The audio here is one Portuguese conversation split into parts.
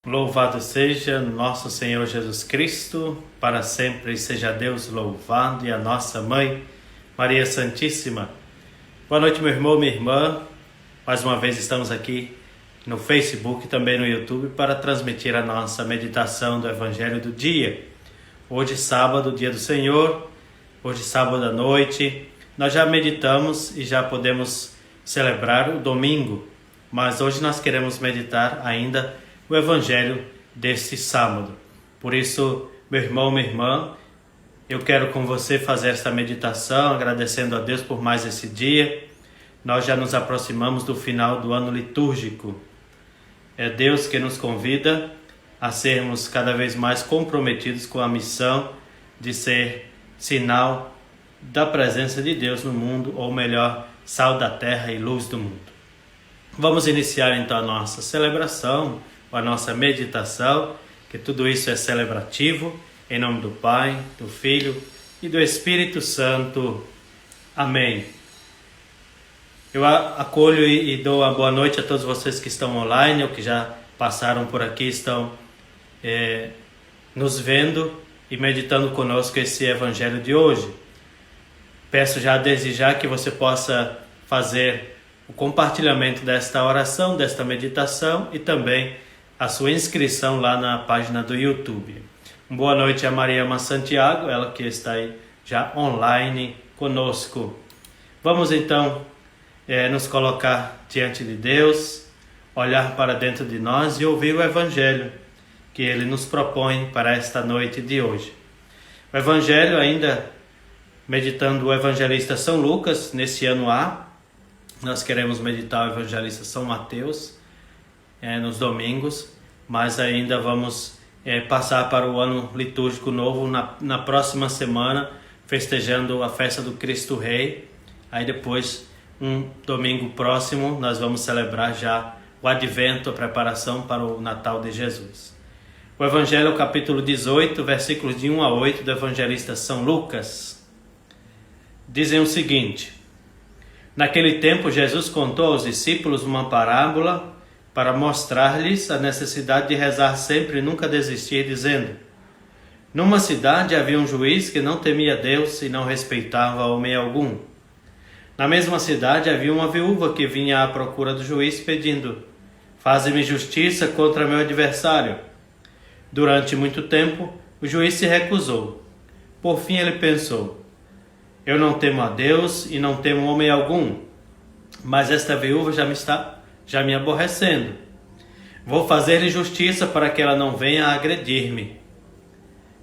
Louvado seja nosso Senhor Jesus Cristo, para sempre seja Deus louvado, e a nossa Mãe, Maria Santíssima. Boa noite, meu irmão, minha irmã. Mais uma vez estamos aqui no Facebook e também no YouTube para transmitir a nossa meditação do Evangelho do dia. Hoje, sábado, dia do Senhor, hoje, sábado à noite, nós já meditamos e já podemos celebrar o domingo, mas hoje nós queremos meditar ainda o Evangelho deste sábado. Por isso, meu irmão, minha irmã, eu quero com você fazer esta meditação, agradecendo a Deus por mais esse dia. Nós já nos aproximamos do final do ano litúrgico. É Deus que nos convida a sermos cada vez mais comprometidos com a missão de ser sinal da presença de Deus no mundo, ou melhor, sal da terra e luz do mundo. Vamos iniciar então a nossa celebração, a nossa meditação, que tudo isso é celebrativo, em nome do Pai, do Filho e do Espírito Santo. Amém. Eu acolho e dou a boa noite a todos vocês que estão online ou que já passaram por aqui, estão nos vendo e meditando conosco esse Evangelho de hoje. Peço já desde já que você possa fazer o compartilhamento desta oração, desta meditação e também a sua inscrição lá na página do YouTube. Boa noite a Maria Ama Santiago, ela que está aí já online conosco. Vamos então nos colocar diante de Deus, olhar para dentro de nós e ouvir o Evangelho que Ele nos propõe para esta noite de hoje. O Evangelho, ainda meditando o evangelista São Lucas, nesse ano A, nós queremos meditar o evangelista São Mateus, nos domingos, mas ainda vamos passar para o ano litúrgico novo na próxima semana, festejando a festa do Cristo Rei. Aí depois, um domingo próximo, nós vamos celebrar já o Advento, a preparação para o Natal de Jesus. O Evangelho é o capítulo 18, versículos de 1 a 8 do evangelista São Lucas. Dizem o seguinte: naquele tempo Jesus contou aos discípulos uma parábola para mostrar-lhes a necessidade de rezar sempre e nunca desistir, dizendo: numa cidade havia um juiz que não temia Deus e não respeitava homem algum. Na mesma cidade havia uma viúva que vinha à procura do juiz pedindo: faze-me justiça contra meu adversário. Durante muito tempo o juiz se recusou. Por fim ele pensou: eu não temo a Deus e não temo homem algum, mas esta viúva já me aborrecendo. Vou fazer-lhe justiça para que ela não venha a agredir-me.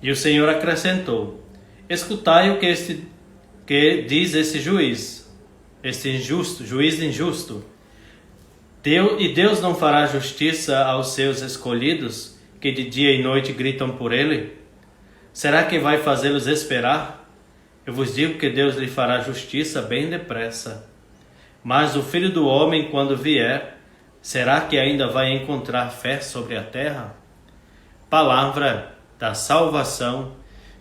E o Senhor acrescentou: escutai o que diz esse juiz, este juiz injusto. Deus não fará justiça aos seus escolhidos, que de dia e noite gritam por ele? Será que vai fazê-los esperar? Eu vos digo que Deus lhe fará justiça bem depressa. Mas o Filho do Homem, quando vier, será que ainda vai encontrar fé sobre a terra? Palavra da salvação.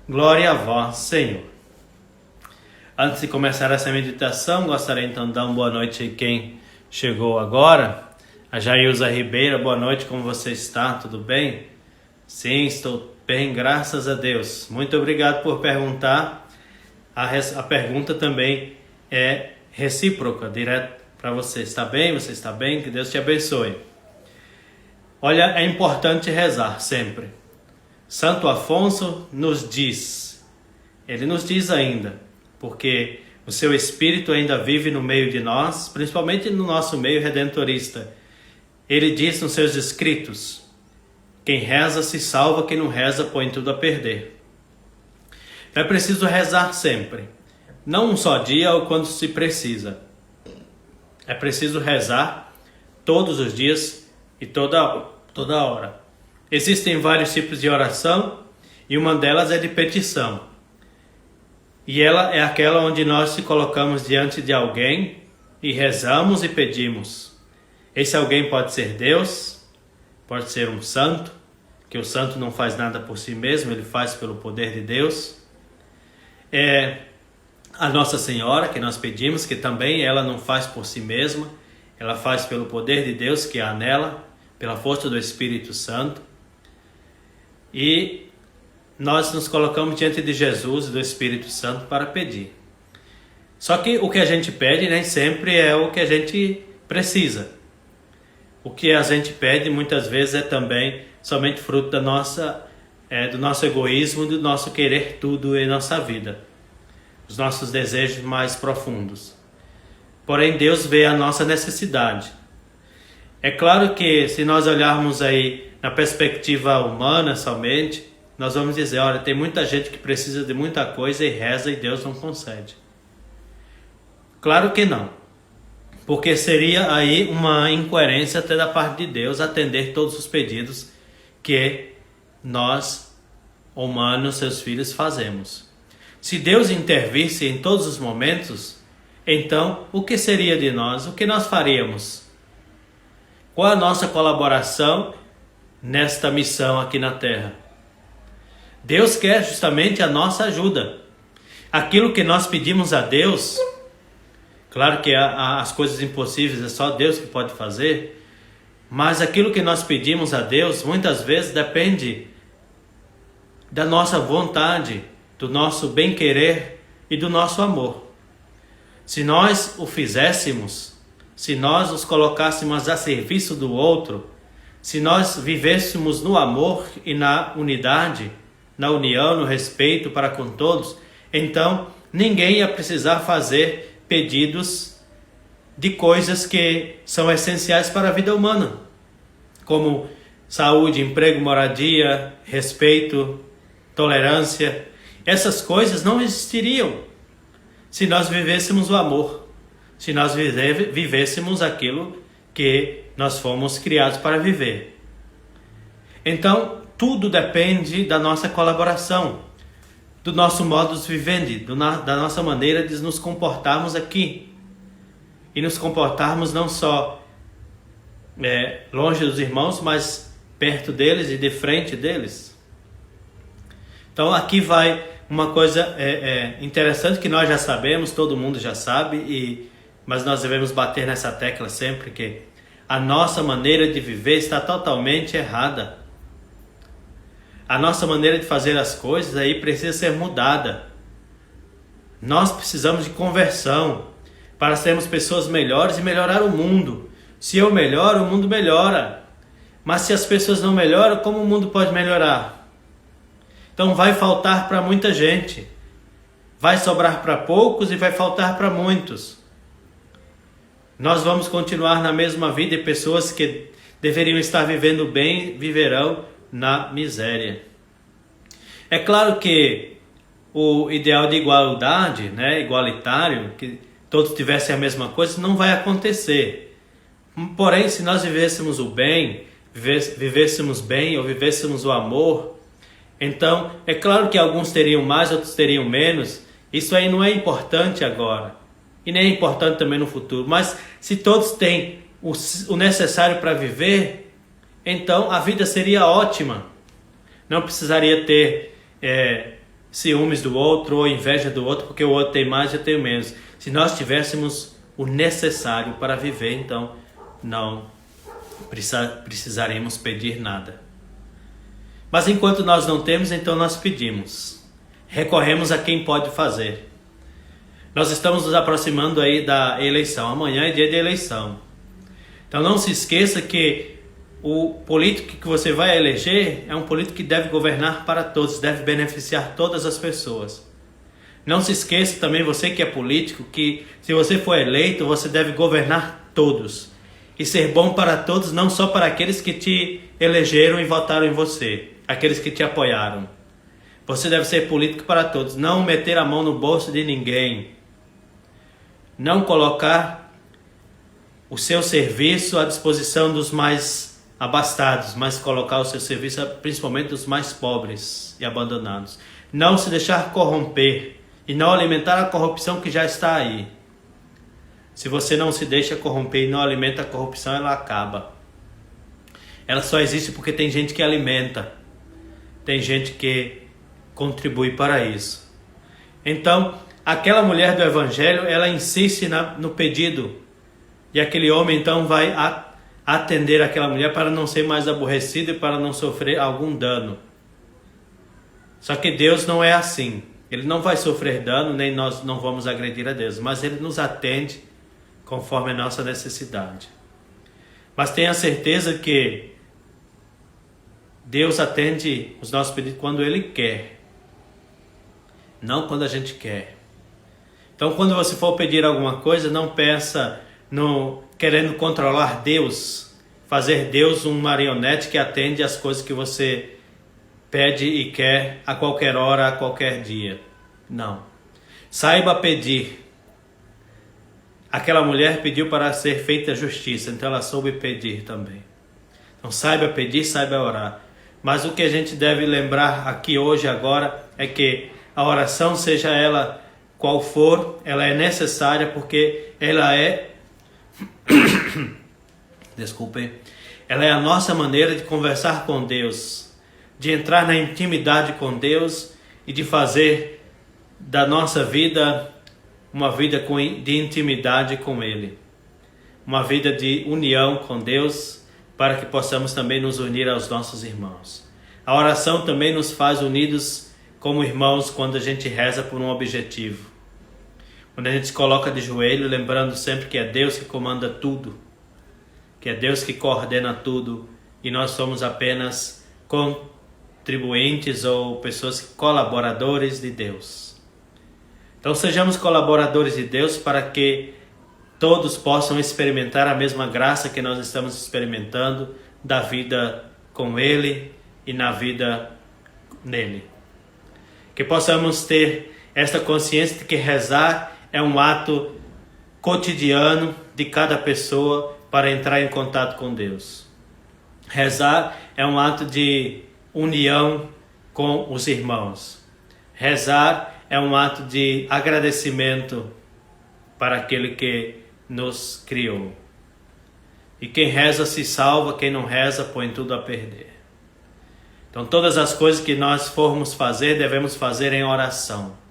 Glória a vós, Senhor. Antes de começar essa meditação, gostaria então de dar uma boa noite a quem chegou agora. A Jailza Ribeira, boa noite, como você está? Tudo bem? Sim, estou bem, graças a Deus. Muito obrigado por perguntar. A pergunta também é recíproca, direto para você. Está bem? Você está bem? Que Deus te abençoe. Olha, é importante rezar sempre. Santo Afonso nos diz, ele nos diz ainda, porque o seu Espírito ainda vive no meio de nós, principalmente no nosso meio redentorista. Ele diz nos seus escritos: quem reza se salva, quem não reza põe tudo a perder. É preciso rezar sempre, não um só dia ou quando se precisa. É preciso rezar todos os dias e toda hora. Existem vários tipos de oração e uma delas é de petição. E ela é aquela onde nós se colocamos diante de alguém e rezamos e pedimos. Esse alguém pode ser Deus, pode ser um santo, que o santo não faz nada por si mesmo, ele faz pelo poder de Deus. É a Nossa Senhora, que nós pedimos, que também ela não faz por si mesma, ela faz pelo poder de Deus que há nela, pela força do Espírito Santo, e nós nos colocamos diante de Jesus e do Espírito Santo para pedir. Só que o que a gente pede nem sempre é o que a gente precisa. O que a gente pede muitas vezes é também somente fruto do nosso egoísmo, do nosso querer tudo em nossa vida, os nossos desejos mais profundos. Porém, Deus vê a nossa necessidade. É claro que se nós olharmos aí na perspectiva humana somente, nós vamos dizer, olha, tem muita gente que precisa de muita coisa e reza e Deus não concede. Claro que não, porque seria aí uma incoerência até da parte de Deus atender todos os pedidos que nós, humanos, seus filhos, fazemos. Se Deus intervisse em todos os momentos, então o que seria de nós? O que nós faríamos? Qual a nossa colaboração nesta missão aqui na Terra? Deus quer justamente a nossa ajuda. Aquilo que nós pedimos a Deus, claro que as coisas impossíveis é só Deus que pode fazer, mas aquilo que nós pedimos a Deus muitas vezes depende da nossa vontade, do nosso bem-querer e do nosso amor. Se nós o fizéssemos, se nós nos colocássemos a serviço do outro, se nós vivêssemos no amor e na unidade, na união, no respeito para com todos, então ninguém ia precisar fazer pedidos de coisas que são essenciais para a vida humana, como saúde, emprego, moradia, respeito, tolerância. Essas coisas não existiriam se nós vivêssemos o amor, se nós vivêssemos aquilo que nós fomos criados para viver. Então, tudo depende da nossa colaboração, do nosso modus vivendi, da nossa maneira de nos comportarmos aqui. E nos comportarmos não só longe dos irmãos, mas perto deles e de frente deles. Então aqui vai uma coisa interessante que nós já sabemos, todo mundo já sabe, mas nós devemos bater nessa tecla sempre, que a nossa maneira de viver está totalmente errada. A nossa maneira de fazer as coisas aí precisa ser mudada. Nós precisamos de conversão para sermos pessoas melhores e melhorar o mundo. Se eu melhoro, o mundo melhora. Mas se as pessoas não melhoram, como o mundo pode melhorar? Então vai faltar para muita gente. Vai sobrar para poucos e vai faltar para muitos. Nós vamos continuar na mesma vida e pessoas que deveriam estar vivendo bem, viverão na miséria. É claro que o ideal de igualdade, igualitário, que todos tivessem a mesma coisa, não vai acontecer. Porém, se nós vivêssemos o bem, vivêssemos bem ou vivêssemos o amor, então é claro que alguns teriam mais, outros teriam menos. Isso aí não é importante agora e nem é importante também no futuro. Mas se todos têm o necessário para viver, então a vida seria ótima. Não precisaria ter ciúmes do outro ou inveja do outro, porque o outro tem mais e eu tenho menos. Se nós tivéssemos o necessário para viver, então não precisaremos pedir nada. Mas enquanto nós não temos, então nós pedimos. Recorremos a quem pode fazer. Nós estamos nos aproximando aí da eleição. Amanhã é dia de eleição. Então não se esqueça que o político que você vai eleger é um político que deve governar para todos, deve beneficiar todas as pessoas. Não se esqueça também, você que é político, que se você for eleito, você deve governar todos. E ser bom para todos, não só para aqueles que te elegeram e votaram em você, aqueles que te apoiaram. Você deve ser político para todos, não meter a mão no bolso de ninguém. Não colocar o seu serviço à disposição dos mais abastados, mas colocar o seu serviço principalmente dos mais pobres e abandonados. Não se deixar corromper e não alimentar a corrupção que já está aí. Se você não se deixa corromper e não alimenta a corrupção, ela acaba. Ela só existe porque tem gente que alimenta, tem gente que contribui para isso. Então, aquela mulher do Evangelho, ela insiste no pedido, e aquele homem então vai atender aquela mulher para não ser mais aborrecido e para não sofrer algum dano. Só que Deus não é assim. Ele não vai sofrer dano, nem nós não vamos agredir a Deus, mas Ele nos atende conforme a nossa necessidade. Mas tenha certeza que Deus atende os nossos pedidos quando Ele quer, não quando a gente quer. Então, quando você for pedir alguma coisa, não peça querendo controlar Deus, fazer Deus um marionete que atende às coisas que você pede e quer a qualquer hora, a qualquer dia. Não. Saiba pedir. Aquela mulher pediu para ser feita justiça, então ela soube pedir também. Então saiba pedir, saiba orar. Mas o que a gente deve lembrar aqui hoje, agora, é que a oração, seja ela qual for, ela é necessária porque ela é... Desculpem. Ela é a nossa maneira de conversar com Deus, de entrar na intimidade com Deus e de fazer da nossa vida uma vida de intimidade com Ele. Uma vida de união com Deus, para que possamos também nos unir aos nossos irmãos. A oração também nos faz unidos como irmãos quando a gente reza por um objetivo. Quando a gente se coloca de joelho, lembrando sempre que é Deus que comanda tudo, que é Deus que coordena tudo, e nós somos apenas contribuintes ou pessoas colaboradores de Deus. Então sejamos colaboradores de Deus para que todos possam experimentar a mesma graça que nós estamos experimentando da vida com Ele e na vida nele. Que possamos ter esta consciência de que rezar é um ato cotidiano de cada pessoa para entrar em contato com Deus. Rezar é um ato de união com os irmãos. Rezar é um ato de agradecimento para aquele que nos criou. E quem reza se salva, quem não reza põe tudo a perder. Então todas as coisas que nós formos fazer, devemos fazer em oração.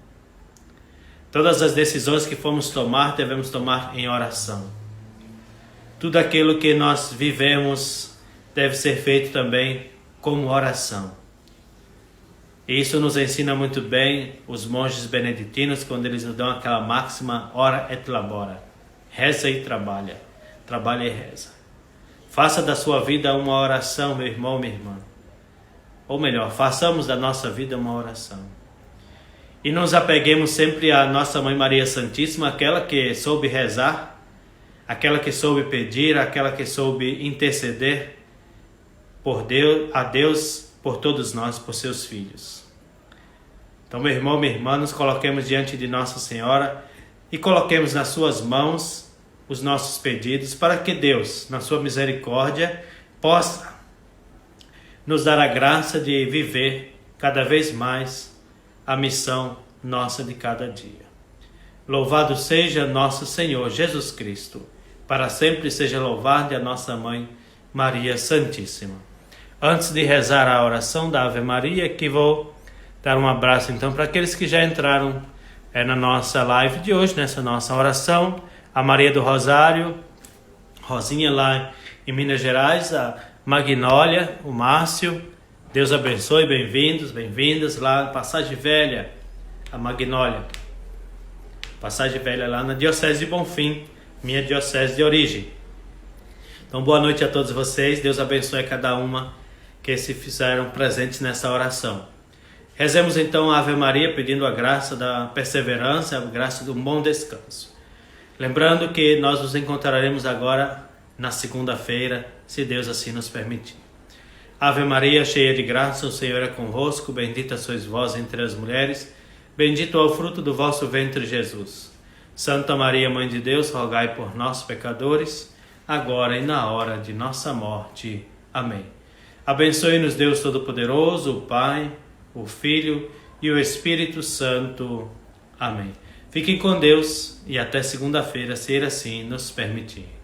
Todas as decisões que formos tomar, devemos tomar em oração. Tudo aquilo que nós vivemos deve ser feito também como oração. E isso nos ensina muito bem os monges beneditinos, quando eles nos dão aquela máxima, ora et labora. Reza e trabalha. Trabalha e reza. Faça da sua vida uma oração, meu irmão, minha irmã. Ou melhor, façamos da nossa vida uma oração. E nos apeguemos sempre à nossa Mãe Maria Santíssima, aquela que soube rezar, aquela que soube pedir, aquela que soube interceder por Deus, a Deus, por todos nós, por seus filhos. Então, meu irmão, minha irmã, nos coloquemos diante de Nossa Senhora e coloquemos nas suas mãos os nossos pedidos para que Deus, na sua misericórdia, possa nos dar a graça de viver cada vez mais a missão nossa de cada dia. Louvado seja nosso Senhor Jesus Cristo, para sempre seja louvado a nossa Mãe Maria Santíssima. Antes de rezar a oração da Ave Maria, que vou dar um abraço então para aqueles que já entraram na nossa live de hoje, nessa nossa oração, a Maria do Rosário, Rosinha lá em Minas Gerais, a Magnólia, o Márcio, Deus abençoe, bem-vindos, bem-vindas lá, Passagem Velha, a Magnólia, Passagem Velha lá na Diocese de Bonfim, minha diocese de origem. Então boa noite a todos vocês, Deus abençoe a cada uma que se fizeram presentes nessa oração. Rezemos então a Ave Maria pedindo a graça da perseverança, a graça do bom descanso. Lembrando que nós nos encontraremos agora na segunda-feira, se Deus assim nos permitir. Ave Maria, cheia de graça, o Senhor é convosco, bendita sois vós entre as mulheres, bendito é o fruto do vosso ventre, Jesus. Santa Maria, Mãe de Deus, rogai por nós, pecadores, agora e na hora de nossa morte. Amém. Abençoe-nos Deus Todo-Poderoso, o Pai, o Filho e o Espírito Santo. Amém. Fiquem com Deus e até segunda-feira, se Ele assim nos permitir.